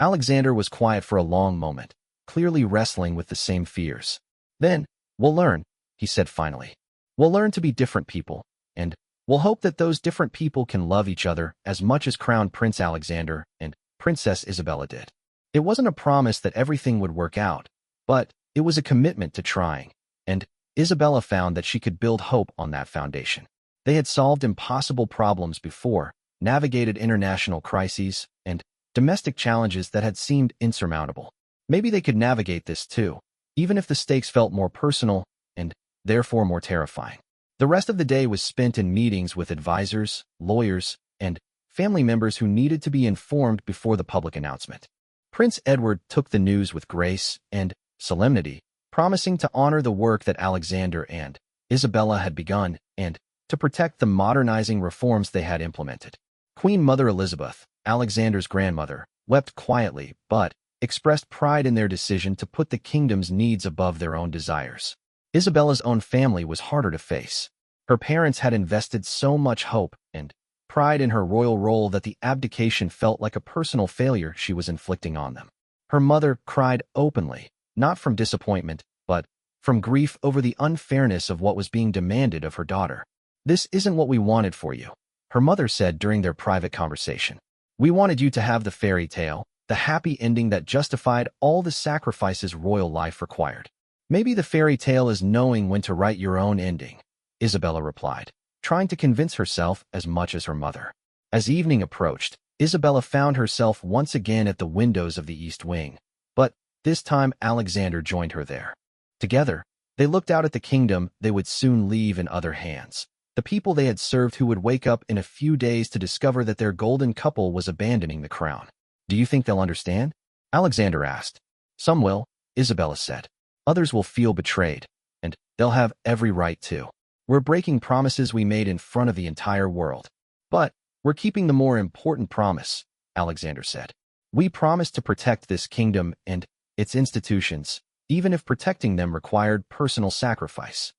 Alexander was quiet for a long moment, clearly wrestling with the same fears. "Then, we'll learn," he said finally. "We'll learn to be different people, and we'll hope that those different people can love each other as much as Crown Prince Alexander and Princess Isabella did." It wasn't a promise that everything would work out, but it was a commitment to trying, and Isabella found that she could build hope on that foundation. They had solved impossible problems before, navigated international crises, and domestic challenges that had seemed insurmountable. Maybe they could navigate this too, even if the stakes felt more personal and therefore more terrifying. The rest of the day was spent in meetings with advisors, lawyers, and family members who needed to be informed before the public announcement. Prince Edward took the news with grace and solemnity, promising to honor the work that Alexander and Isabella had begun and to protect the modernizing reforms they had implemented. Queen Mother Elizabeth, Alexander's grandmother, wept quietly but expressed pride in their decision to put the kingdom's needs above their own desires. Isabella's own family was harder to face. Her parents had invested so much hope and pride in her royal role that the abdication felt like a personal failure she was inflicting on them. Her mother cried openly, not from disappointment, but from grief over the unfairness of what was being demanded of her daughter. "This isn't what we wanted for you," her mother said during their private conversation. "We wanted you to have the fairy tale, the happy ending that justified all the sacrifices royal life required. Maybe the fairy tale is knowing when to write your own ending," Isabella replied, trying to convince herself as much as her mother. As evening approached, Isabella found herself once again at the windows of the East Wing, but this time Alexander joined her there. Together, they looked out at the kingdom they would soon leave in other hands, the people they had served who would wake up in a few days to discover that their golden couple was abandoning the crown. "Do you think they'll understand?" Alexander asked. "Some will," Isabella said. "Others will feel betrayed, and they'll have every right to. We're breaking promises we made in front of the entire world. But we're keeping the more important promise," Alexander said. "We promised to protect this kingdom and its institutions, even if protecting them required personal sacrifice."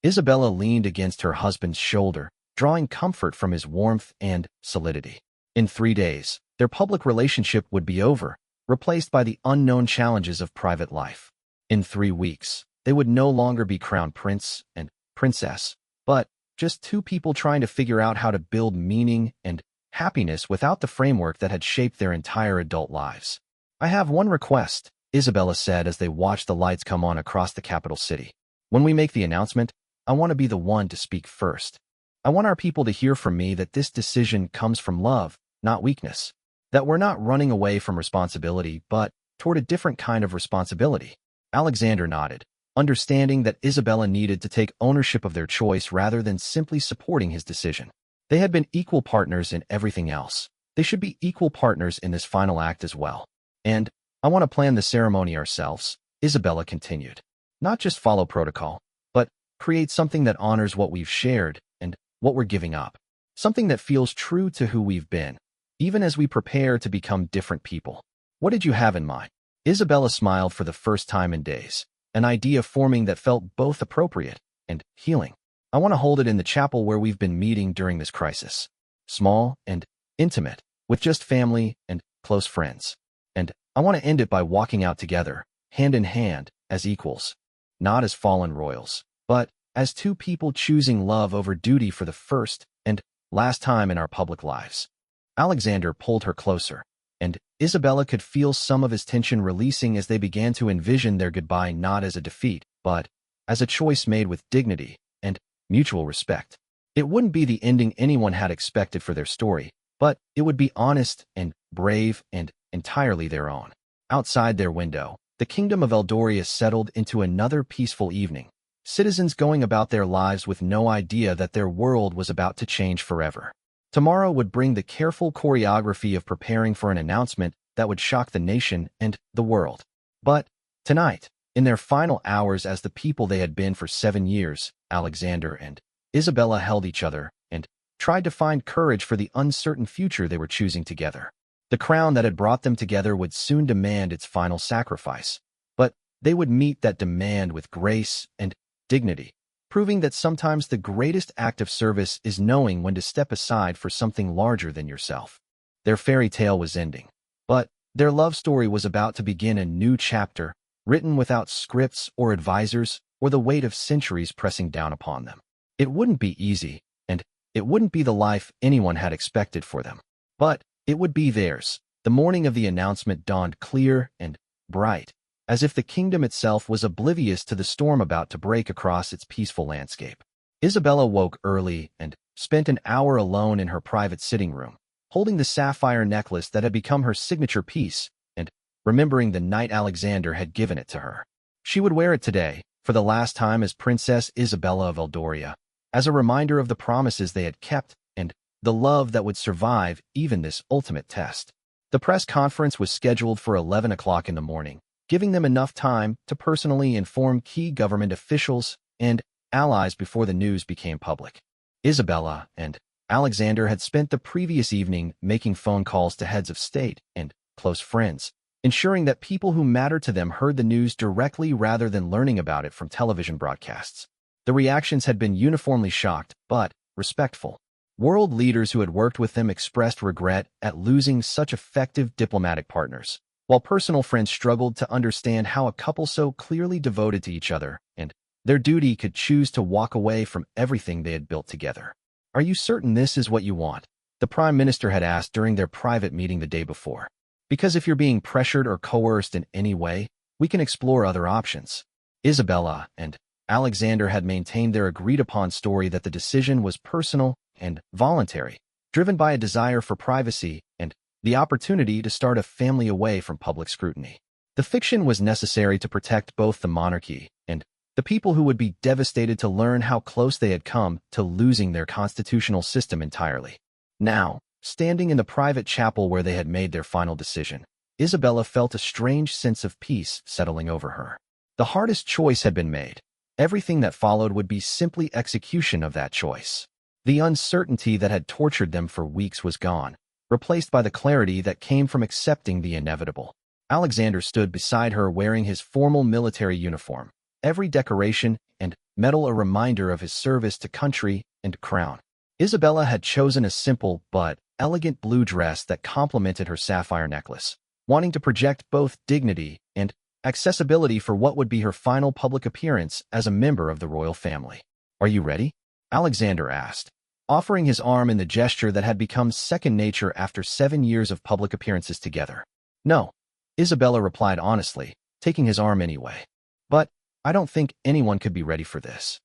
Isabella leaned against her husband's shoulder, drawing comfort from his warmth and solidity. In 3 days, their public relationship would be over, replaced by the unknown challenges of private life. In 3 weeks, they would no longer be crown prince and princess, but just two people trying to figure out how to build meaning and happiness without the framework that had shaped their entire adult lives. "I have one request," Isabella said as they watched the lights come on across the capital city. "When we make the announcement, I want to be the one to speak first. I want our people to hear from me that this decision comes from love, not weakness. That we're not running away from responsibility, but toward a different kind of responsibility." Alexander nodded, understanding that Isabella needed to take ownership of their choice rather than simply supporting his decision. They had been equal partners in everything else. They should be equal partners in this final act as well. "And I want to plan the ceremony ourselves," Isabella continued. "Not just follow protocol, but create something that honors what we've shared and what we're giving up. Something that feels true to who we've been, even as we prepare to become different people." "What did you have in mind?" Isabella smiled for the first time in days, an idea forming that felt both appropriate and healing. "I want to hold it in the chapel where we've been meeting during this crisis. Small and intimate, with just family and close friends. And I want to end it by walking out together, hand in hand, as equals. Not as fallen royals, but as two people choosing love over duty for the first and last time in our public lives." Alexander pulled her closer, and Isabella could feel some of his tension releasing as they began to envision their goodbye not as a defeat, but as a choice made with dignity and mutual respect. It wouldn't be the ending anyone had expected for their story, but it would be honest and brave and entirely their own. Outside their window, the kingdom of Eldoria settled into another peaceful evening, citizens going about their lives with no idea that their world was about to change forever. Tomorrow would bring the careful choreography of preparing for an announcement that would shock the nation and the world. But tonight, in their final hours as the people they had been for 7 years, Alexander and Isabella held each other and tried to find courage for the uncertain future they were choosing together. The crown that had brought them together would soon demand its final sacrifice, but they would meet that demand with grace and dignity, proving that sometimes the greatest act of service is knowing when to step aside for something larger than yourself. Their fairy tale was ending, but their love story was about to begin a new chapter, written without scripts or advisors or the weight of centuries pressing down upon them. It wouldn't be easy, and it wouldn't be the life anyone had expected for them. But it would be theirs. The morning of the announcement dawned clear and bright, as if the kingdom itself was oblivious to the storm about to break across its peaceful landscape. Isabella woke early and spent an hour alone in her private sitting room, holding the sapphire necklace that had become her signature piece and remembering the night Alexander had given it to her. She would wear it today, for the last time as Princess Isabella of Eldoria, as a reminder of the promises they had kept and the love that would survive even this ultimate test. The press conference was scheduled for 11 o'clock in the morning, giving them enough time to personally inform key government officials and allies before the news became public. Isabella and Alexander had spent the previous evening making phone calls to heads of state and close friends, ensuring that people who mattered to them heard the news directly rather than learning about it from television broadcasts. The reactions had been uniformly shocked, but respectful. World leaders who had worked with them expressed regret at losing such effective diplomatic partners, while personal friends struggled to understand how a couple so clearly devoted to each other and their duty could choose to walk away from everything they had built together. "Are you certain this is what you want?" the Prime Minister had asked during their private meeting the day before. "Because if you're being pressured or coerced in any way, we can explore other options." Isabella and Alexander had maintained their agreed-upon story that the decision was personal and voluntary, driven by a desire for privacy and the opportunity to start a family away from public scrutiny. The fiction was necessary to protect both the monarchy and the people who would be devastated to learn how close they had come to losing their constitutional system entirely. Now, standing in the private chapel where they had made their final decision, Isabella felt a strange sense of peace settling over her. The hardest choice had been made. Everything that followed would be simply execution of that choice. The uncertainty that had tortured them for weeks was gone, replaced by the clarity that came from accepting the inevitable. Alexander stood beside her wearing his formal military uniform, every decoration and medal a reminder of his service to country and crown. Isabella had chosen a simple but elegant blue dress that complemented her sapphire necklace, wanting to project both dignity and accessibility for what would be her final public appearance as a member of the royal family. "Are you ready?" Alexander asked, offering his arm in the gesture that had become second nature after 7 years of public appearances together. "No," Isabella replied honestly, taking his arm anyway. "But I don't think anyone could be ready for this."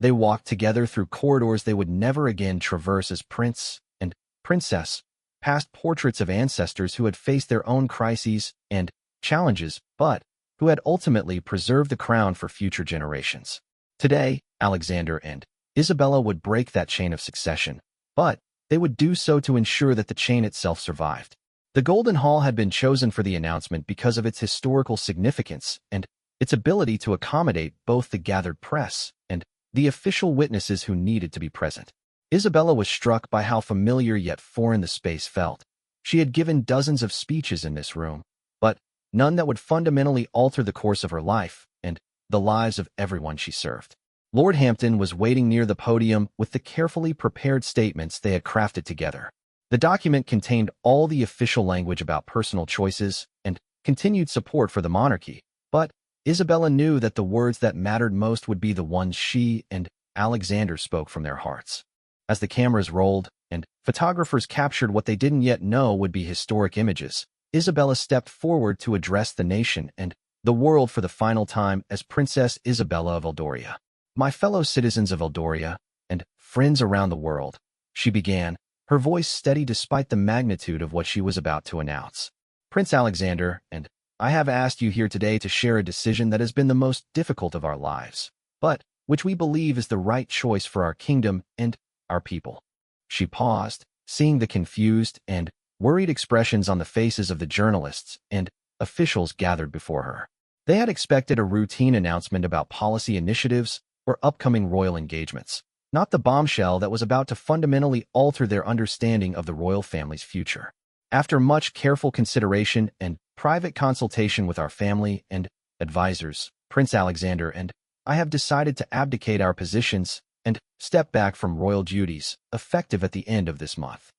They walked together through corridors they would never again traverse as prince and princess, past portraits of ancestors who had faced their own crises and challenges, but who had ultimately preserved the crown for future generations. Today, Alexander and Isabella would break that chain of succession, but they would do so to ensure that the chain itself survived. The Golden Hall had been chosen for the announcement because of its historical significance and its ability to accommodate both the gathered press and the official witnesses who needed to be present. Isabella was struck by how familiar yet foreign the space felt. She had given dozens of speeches in this room, but none that would fundamentally alter the course of her life and the lives of everyone she served. Lord Hampton was waiting near the podium with the carefully prepared statements they had crafted together. The document contained all the official language about personal choices and continued support for the monarchy, but Isabella knew that the words that mattered most would be the ones she and Alexander spoke from their hearts. As the cameras rolled and photographers captured what they didn't yet know would be historic images, Isabella stepped forward to address the nation and the world for the final time as Princess Isabella of Eldoria. "My fellow citizens of Eldoria and friends around the world," she began, her voice steady despite the magnitude of what she was about to announce. "Prince Alexander and I have asked you here today to share a decision that has been the most difficult of our lives, but which we believe is the right choice for our kingdom and our people." She paused, seeing the confused and worried expressions on the faces of the journalists and officials gathered before her. They had expected a routine announcement about policy initiatives or upcoming royal engagements, not the bombshell that was about to fundamentally alter their understanding of the royal family's future. "After much careful consideration and private consultation with our family and advisors, Prince Alexander and I have decided to abdicate our positions and step back from royal duties, effective at the end of this month."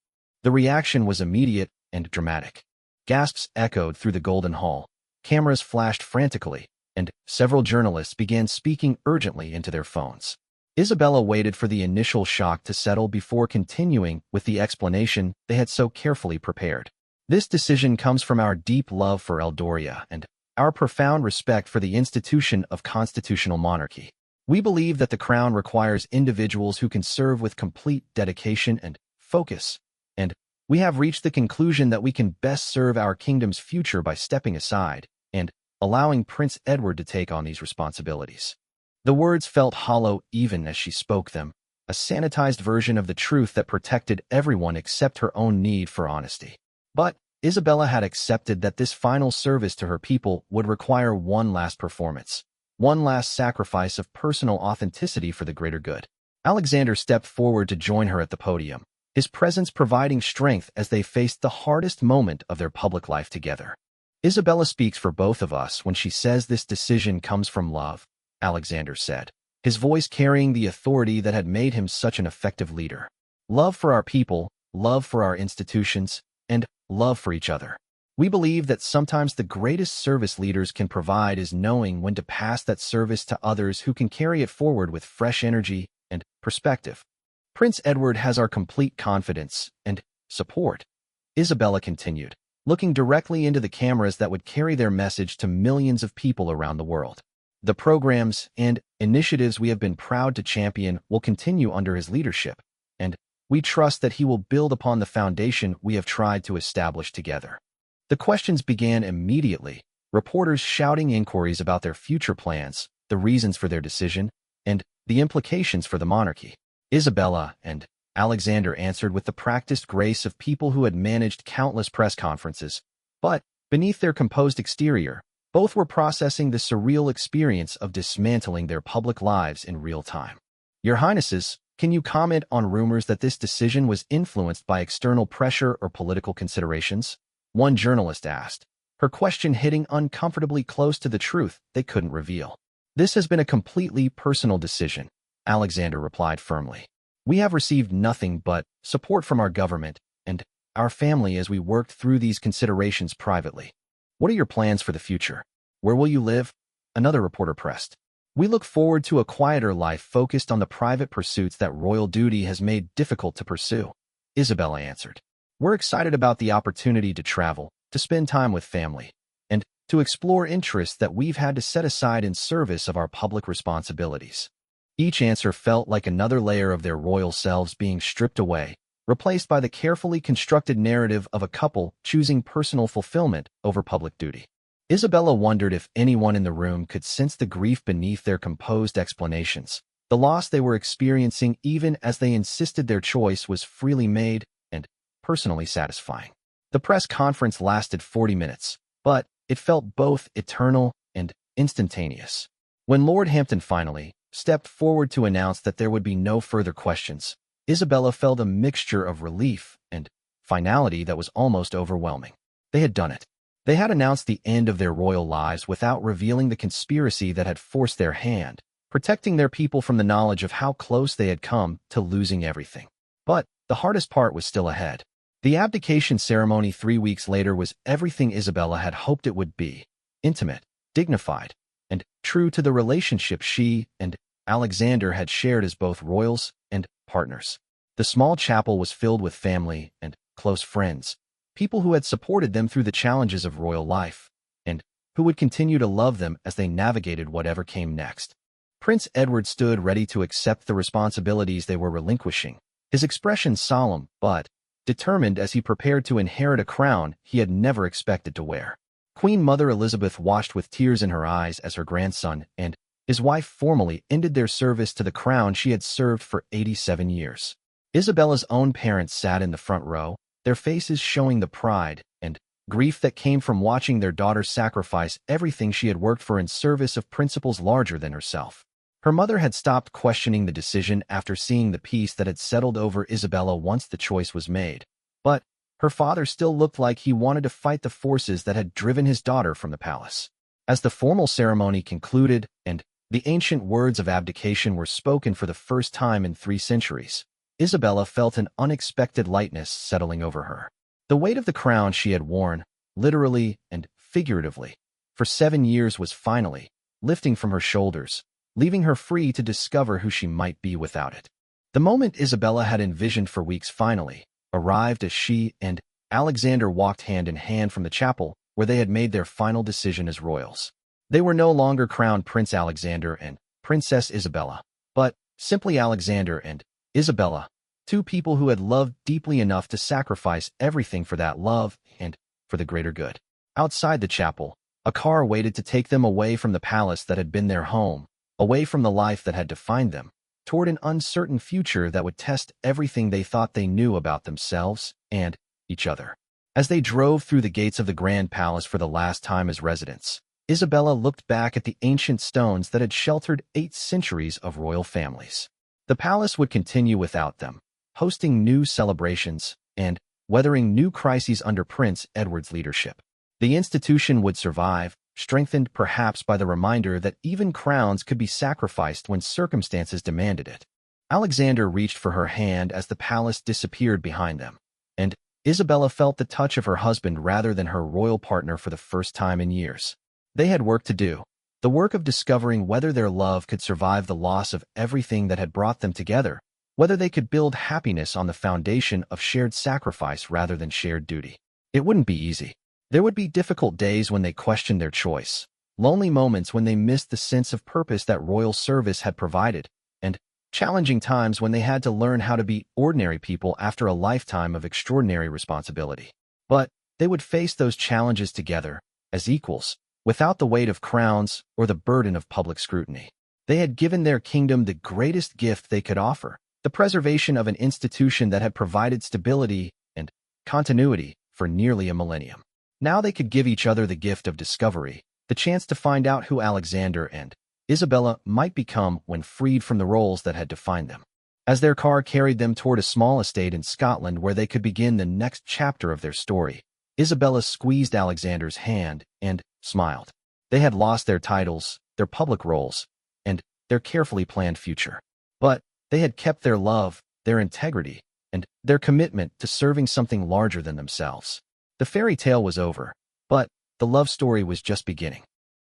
The reaction was immediate and dramatic. Gasps echoed through the Golden Hall, cameras flashed frantically, and several journalists began speaking urgently into their phones. Isabella waited for the initial shock to settle before continuing with the explanation they had so carefully prepared. "This decision comes from our deep love for Eldoria and our profound respect for the institution of constitutional monarchy. We believe that the crown requires individuals who can serve with complete dedication and focus, and we have reached the conclusion that we can best serve our kingdom's future by stepping aside and allowing Prince Edward to take on these responsibilities." The words felt hollow even as she spoke them, a sanitized version of the truth that protected everyone except her own need for honesty. But Isabella had accepted that this final service to her people would require one last performance, one last sacrifice of personal authenticity for the greater good. Alexander stepped forward to join her at the podium, his presence providing strength as they faced the hardest moment of their public life together. Isabella speaks for both of us when she says this decision comes from love, Alexander said, his voice carrying the authority that had made him such an effective leader. Love for our people, love for our institutions, and love for each other. We believe that sometimes the greatest service leaders can provide is knowing when to pass that service to others who can carry it forward with fresh energy and perspective. Prince Edward has our complete confidence and support, Isabella continued, looking directly into the cameras that would carry their message to millions of people around the world. The programs and initiatives we have been proud to champion will continue under his leadership, and we trust that he will build upon the foundation we have tried to establish together. The questions began immediately, reporters shouting inquiries about their future plans, the reasons for their decision, and the implications for the monarchy. Isabella and Alexander answered with the practiced grace of people who had managed countless press conferences, but beneath their composed exterior, both were processing the surreal experience of dismantling their public lives in real time. Your Highnesses, can you comment on rumors that this decision was influenced by external pressure or political considerations? One journalist asked, her question hitting uncomfortably close to the truth they couldn't reveal. This has been a completely personal decision, Alexander replied firmly. We have received nothing but support from our government and our family as we worked through these considerations privately. What are your plans for the future? Where will you live? Another reporter pressed. We look forward to a quieter life focused on the private pursuits that royal duty has made difficult to pursue, Isabella answered. We're excited about the opportunity to travel, to spend time with family, and to explore interests that we've had to set aside in service of our public responsibilities. Each answer felt like another layer of their royal selves being stripped away, replaced by the carefully constructed narrative of a couple choosing personal fulfillment over public duty. Isabella wondered if anyone in the room could sense the grief beneath their composed explanations, the loss they were experiencing even as they insisted their choice was freely made and personally satisfying. The press conference lasted 40 minutes, but it felt both eternal and instantaneous. When Lord Hampton finally stepped forward to announce that there would be no further questions, Isabella felt a mixture of relief and finality that was almost overwhelming. They had done it. They had announced the end of their royal lives without revealing the conspiracy that had forced their hand, protecting their people from the knowledge of how close they had come to losing everything. But the hardest part was still ahead. The abdication ceremony 3 weeks later was everything Isabella had hoped it would be: intimate, dignified, and true to the relationship she and Alexander had shared as both royals and partners. The small chapel was filled with family and close friends, people who had supported them through the challenges of royal life, and who would continue to love them as they navigated whatever came next. Prince Edward stood ready to accept the responsibilities they were relinquishing, his expression solemn but determined as he prepared to inherit a crown he had never expected to wear. Queen Mother Elizabeth watched with tears in her eyes as her grandson and his wife formally ended their service to the crown she had served for 87 years. Isabella's own parents sat in the front row, their faces showing the pride and grief that came from watching their daughter sacrifice everything she had worked for in service of principles larger than herself. Her mother had stopped questioning the decision after seeing the peace that had settled over Isabella once the choice was made, but her father still looked like he wanted to fight the forces that had driven his daughter from the palace. As the formal ceremony concluded and the ancient words of abdication were spoken for the first time in 3 centuries, Isabella felt an unexpected lightness settling over her. The weight of the crown she had worn, literally and figuratively, for 7 years was finally lifting from her shoulders, leaving her free to discover who she might be without it. The moment Isabella had envisioned for weeks finally arrived as she and Alexander walked hand in hand from the chapel where they had made their final decision as royals. They were no longer crowned Prince Alexander and Princess Isabella, but simply Alexander and Isabella, 2 people who had loved deeply enough to sacrifice everything for that love and for the greater good. Outside the chapel, a car waited to take them away from the palace that had been their home, away from the life that had defined them, toward an uncertain future that would test everything they thought they knew about themselves and each other. As they drove through the gates of the Grand Palace for the last time as residents, Isabella looked back at the ancient stones that had sheltered 8 centuries of royal families. The palace would continue without them, hosting new celebrations, and weathering new crises under Prince Edward's leadership. The institution would survive, strengthened perhaps by the reminder that even crowns could be sacrificed when circumstances demanded it. Alexander reached for her hand as the palace disappeared behind them, and Isabella felt the touch of her husband rather than her royal partner for the first time in years. They had work to do, the work of discovering whether their love could survive the loss of everything that had brought them together, whether they could build happiness on the foundation of shared sacrifice rather than shared duty. It wouldn't be easy. There would be difficult days when they questioned their choice, lonely moments when they missed the sense of purpose that royal service had provided, and challenging times when they had to learn how to be ordinary people after a lifetime of extraordinary responsibility. But they would face those challenges together, as equals, without the weight of crowns or the burden of public scrutiny. They had given their kingdom the greatest gift they could offer, the preservation of an institution that had provided stability and continuity for nearly a millennium. Now they could give each other the gift of discovery, the chance to find out who Alexander and Isabella might become when freed from the roles that had defined them. As their car carried them toward a small estate in Scotland where they could begin the next chapter of their story, Isabella squeezed Alexander's hand and smiled. They had lost their titles, their public roles, and their carefully planned future. But they had kept their love, their integrity, and their commitment to serving something larger than themselves. The fairy tale was over, but the love story was just beginning.